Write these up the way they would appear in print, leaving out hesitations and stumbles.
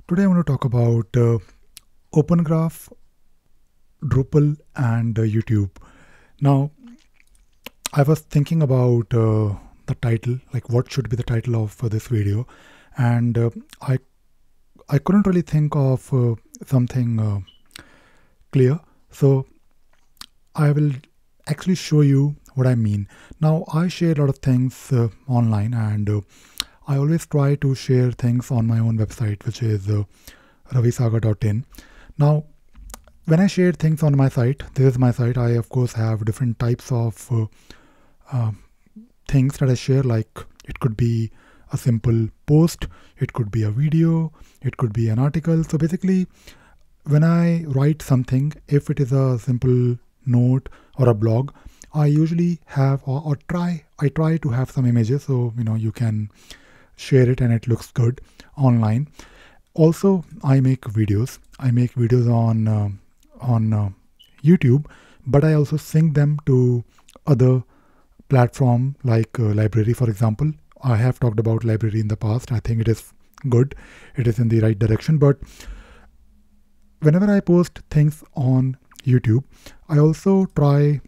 Today I want to talk about Open Graph, Drupal, and YouTube. Now, I was thinking about the title, like what should be the title of this video, and I couldn't really think of something clear. So I will actually show you what I mean. Now, I share a lot of things online, and I always try to share things on my own website, which is ravisagar.in. Now, when I share things on my site, this is my site. I of course have different types of things that I share. Like it could be a simple post, it could be a video, it could be an article. So basically, when I write something, if it is a simple note or a blog, I usually have I try to have some images, so you can share it and it looks good online. Also, I make videos. I make videos on YouTube, but I also sync them to other platform like library, for example. I have talked about library in the past. I think it is good. It is in the right direction. But whenever I post things on YouTube, I also try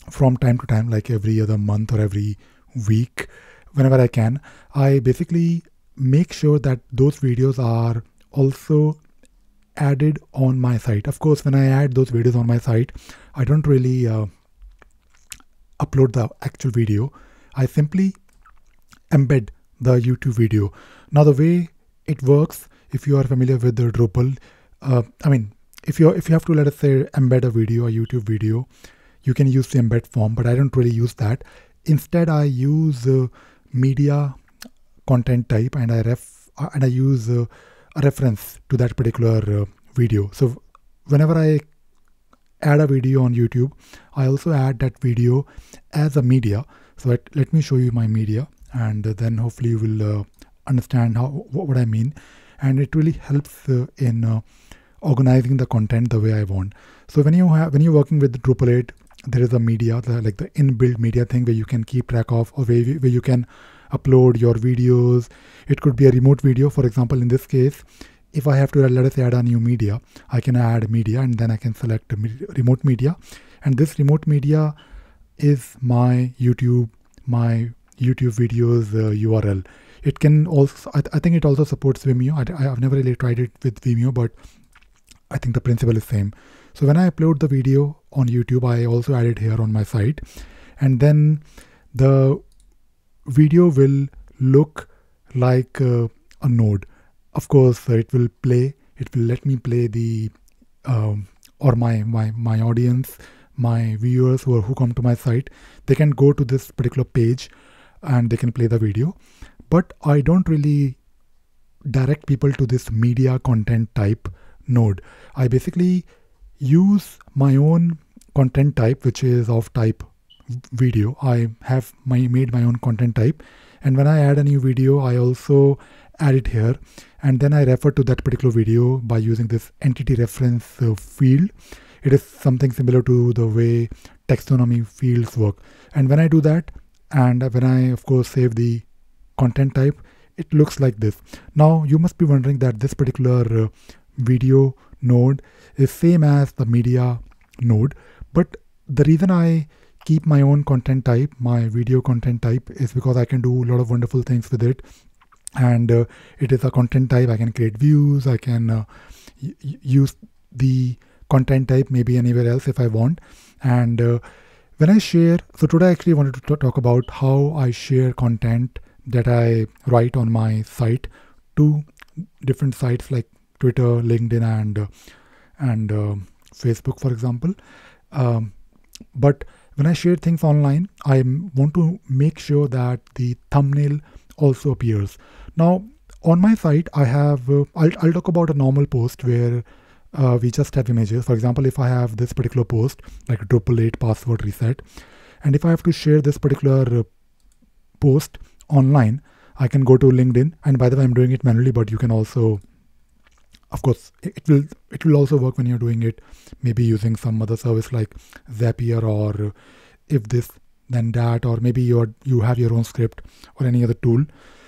from time to time, like every other month or every week, whenever I can, I basically make sure that those videos are also added on my site. Of course, when I add those videos on my site, I don't really upload the actual video. I simply embed the YouTube video. Now, the way it works, if you are familiar with the Drupal, if you have to, let us say, embed a video, a YouTube video, you can use the embed form, but I don't really use that. Instead, I use media content type, and I use a reference to that particular video. So whenever I add a video on YouTube, I also add that video as a media. So let me show you my media, and then hopefully you will understand what I mean. And it really helps in organizing the content the way I want. So when you're working with Drupal 8, there is a media, like the inbuilt media thing where you can keep track of, or where you can upload your videos. It could be a remote video. For example, in this case, if I have to, let us say, add a new media, I can add media, and then I can select remote media. And this remote media is my YouTube videos URL. It can also, I think it also supports Vimeo. I've never really tried it with Vimeo, but I think the principle is same. So when I upload the video on YouTube, I also add it here on my site, and then the video will look like a node. Of course, it will let me play the or my audience, my viewers who come to my site, they can go to this particular page and they can play the video. But I don't really direct people to this media content type node. I basically use my own content type, which is of type video. I have made my own content type, and when I add a new video, I also add it here, and then I refer to that particular video by using this entity reference field. It is something similar to the way taxonomy fields work. And when I do that, and when I of course save the content type, it looks like this. Now you must be wondering that this particular video node is same as the media node, but the reason I keep my own content type, my video content type, is because I can do a lot of wonderful things with it. And it is a content type. I can create views. I can use the content type maybe anywhere else if I want. And when I share, so today I actually wanted to talk about how I share content that I write on my site to different sites like Twitter, LinkedIn, and Facebook, for example. But when I share things online, I want to make sure that the thumbnail also appears. Now, on my site, I have, I'll talk about a normal post where we just have images. For example, if I have this particular post, like Drupal 8 password reset, and if I have to share this particular post online, I can go to LinkedIn. And by the way, I'm doing it manually, but you can also, of course, it will also work when you're doing it, maybe using some other service like Zapier or if this then that, or maybe you have your own script or any other tool.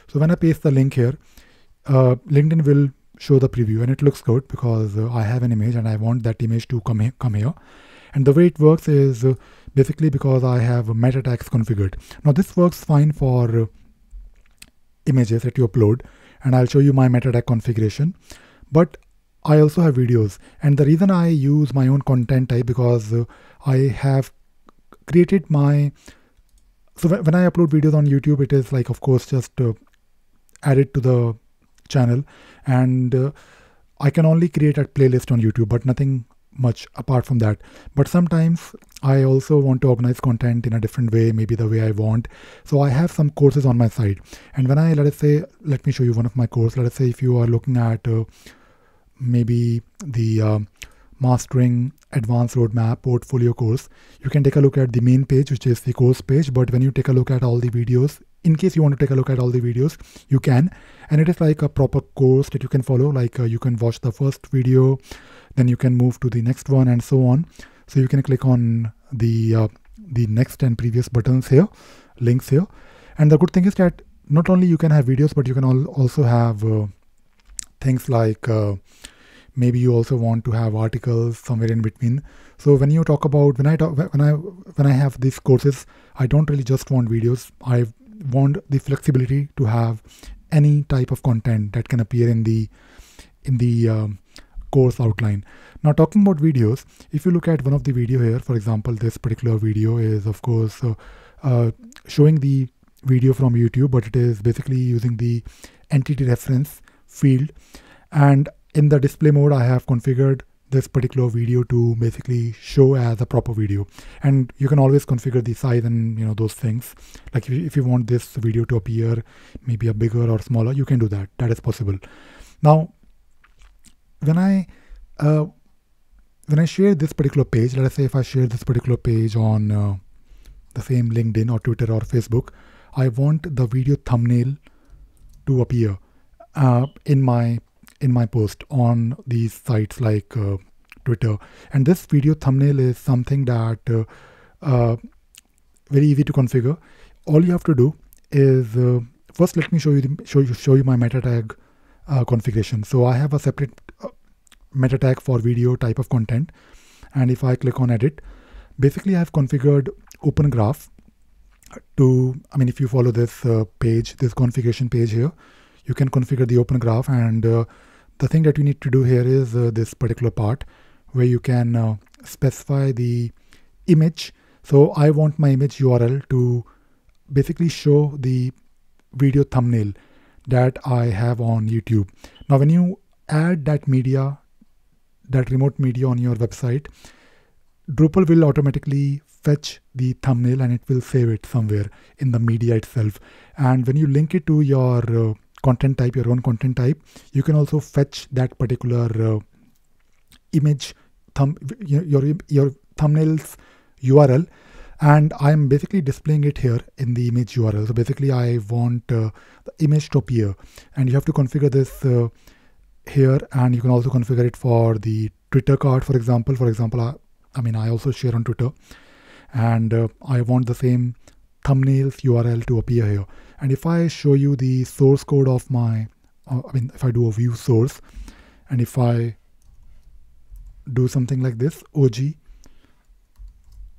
So when I paste the link here, LinkedIn will show the preview, and it looks good because I have an image and I want that image to come here. And the way it works is basically because I have meta tags configured. Now this works fine for images that you upload, and I'll show you my meta tag configuration. But I also have videos, and the reason I use my own content type because I have created my, so when I upload videos on YouTube, it is like, of course, just add it to the channel, and I can only create a playlist on YouTube, but nothing much apart from that. But sometimes I also want to organize content in a different way, maybe the way I want. So I have some courses on my site, and when I, let me show you one of my courses. Let us say if you are looking at maybe the Mastering Advanced Roadmap Portfolio course, you can take a look at the main page, which is the course page. But when you take a look at all the videos, in case you want to take a look at all the videos, you can, and it is like a proper course that you can follow. Like you can watch the first video, then you can move to the next one, and so on. So you can click on the next and previous buttons here, links here. And the good thing is that not only you can have videos, but you can also have things like maybe you also want to have articles somewhere in between. So when you talk about, when I have these courses, I don't really just want videos. I want the flexibility to have any type of content that can appear in the course outline. Now talking about videos, if you look at one of the video here, for example, this particular video is of course showing the video from YouTube, but it is basically using the entity reference field, and in the display mode I have configured this particular video to basically show as a proper video. And you can always configure the size and those things. Like if you want this video to appear maybe a bigger or smaller, you can do that. That is possible. Now when I share this particular page, let us say if I share this particular page on the same LinkedIn or Twitter or Facebook, I want the video thumbnail to appear in my post on these sites like Twitter. And this video thumbnail is something that very easy to configure. All you have to do is first let me show you my meta tag configuration. So I have a separate meta tag for video type of content, and if I click on edit, basically I have configured open graph to, if you follow this page, this configuration page here, you can configure the open graph. And the thing that you need to do here is this particular part where you can specify the image. So I want my image URL to basically show the video thumbnail that I have on YouTube. Now when you add that media, that remote media on your website, Drupal will automatically fetch the thumbnail and it will save it somewhere in the media itself. And when you link it to your content type, your own content type, you can also fetch that particular image, your thumbnail's URL, and I'm basically displaying it here in the image URL. So basically I want the image to appear, and you have to configure this here, and you can also configure it for the Twitter card, for example. I also share on Twitter, and I want the same thumbnails URL to appear here. And if I show you the source code of my, if I do a view source, and if I do something like this, OG,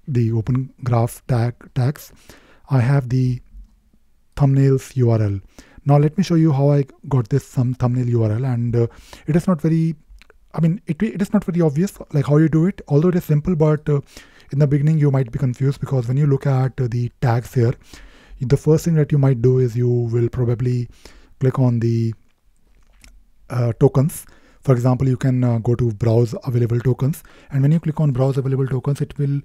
the open graph tags, I have the thumbnails URL. Now let me show you how I got this thumbnail URL, and it is not very, it is not very obvious like how you do it, although it is simple, but in the beginning you might be confused, because when you look at the tags here, the first thing that you might do is you will probably click on the tokens. For example, you can go to browse available tokens, and when you click on browse available tokens, it will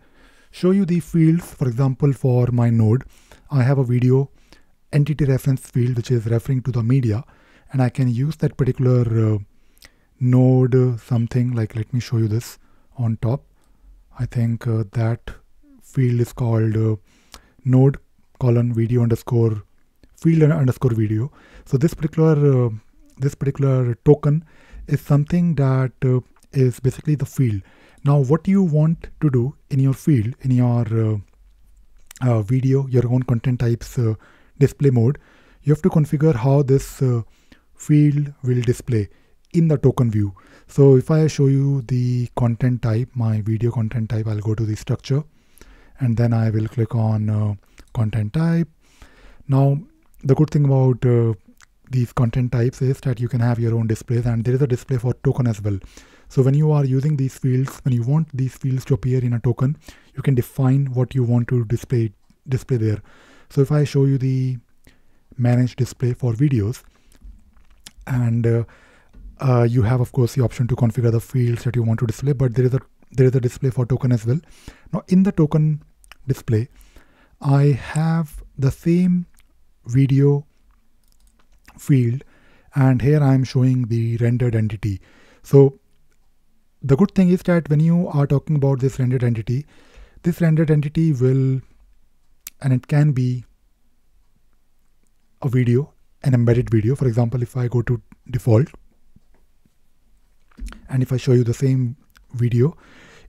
show you the fields. For example, for my node, I have a video entity reference field which is referring to the media, and I can use that particular node something like, let me show you this on top. I think that field is called node colon video underscore field underscore video. So this particular token is something that is basically the field. Now what you want to do in your field, in your video, your own content types display mode, you have to configure how this field will display in the token view. So if I show you the content type, my video content type, I'll go to the structure and then I will click on content type. Now, the good thing about these content types is that you can have your own displays, and there is a display for token as well. So when you are using these fields, when you want these fields to appear in a token, you can define what you want to display there. So if I show you the manage display for videos, and you have of course the option to configure the fields that you want to display, but there is a display for token as well. Now in the token display, I have the same video field, and here I am showing the rendered entity. So the good thing is that when you are talking about this rendered entity will, and it can be a video, an embedded video. For example, if I go to default and if I show you the same video,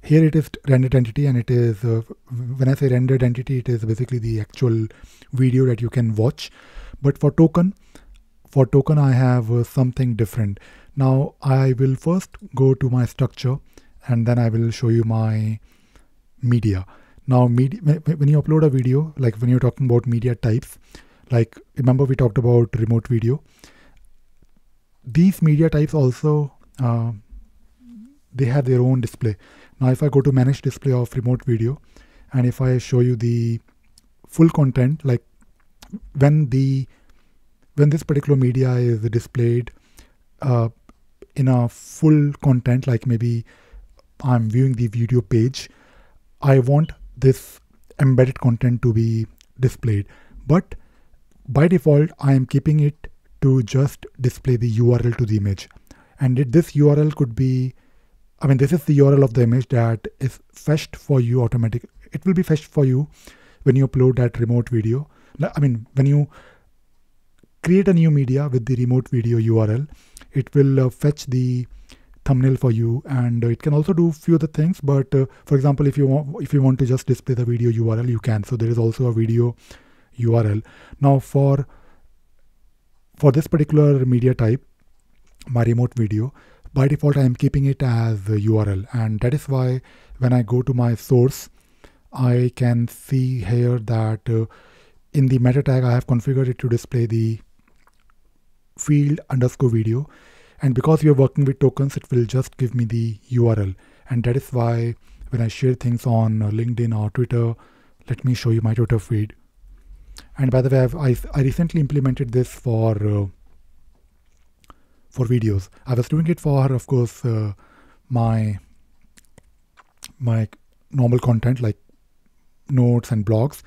here it is rendered entity, and it is, when I say rendered entity, it is basically the actual video that you can watch. But for token I have something different. Now I will first go to my structure and then I will show you my media. Now when you upload a video, like when you're talking about media types, like remember we talked about remote video, these media types also they have their own display. Now if I go to manage display of remote video, and if I show you the full content, like when this particular media is displayed in a full content, like maybe I'm viewing the video page, I want this embedded content to be displayed, but by default I am keeping it to just display the URL to the image. And this URL could be, this is the URL of the image that is fetched for you automatically. It will be fetched for you when you upload that remote video. When you create a new media with the remote video URL, it will fetch the thumbnail for you, and it can also do few other things. But for example, if you want to just display the video URL, you can. So there is also a video URL. Now for this particular media type, my remote video, by default I am keeping it as a URL, and that is why when I go to my source, I can see here that in the meta tag I have configured it to display the field underscore video, and because we are working with tokens, it will just give me the URL. And that is why when I share things on LinkedIn or Twitter, let me show you my Twitter feed. And by the way, I recently implemented this for videos. I was doing it for, of course, my normal content like notes and blogs,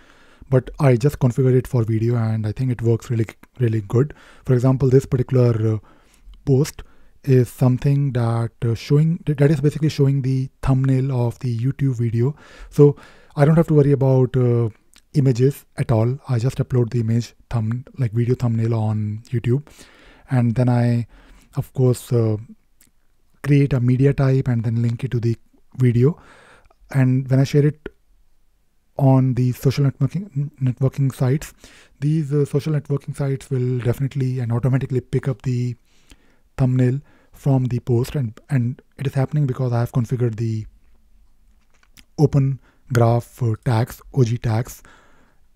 but I just configured it for video, and I think it works really good. For example, this particular post is something that is basically showing the thumbnail of the YouTube video. So I don't have to worry about images at all. I just upload the image video thumbnail on YouTube, and then I of course create a media type and then link it to the video. And when I share it on the social networking sites, these social networking sites will definitely and automatically pick up the thumbnail from the post, and it is happening because I have configured the open graph tags, OG tags,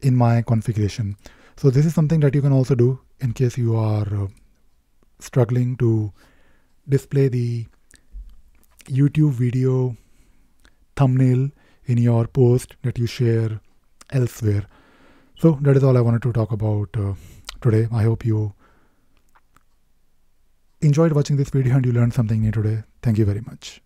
in my configuration. So this is something that you can also do in case you are struggling to display the YouTube video thumbnail in your post that you share elsewhere. So that is all I wanted to talk about today. I hope you enjoyed watching this video and you learned something new today. Thank you very much.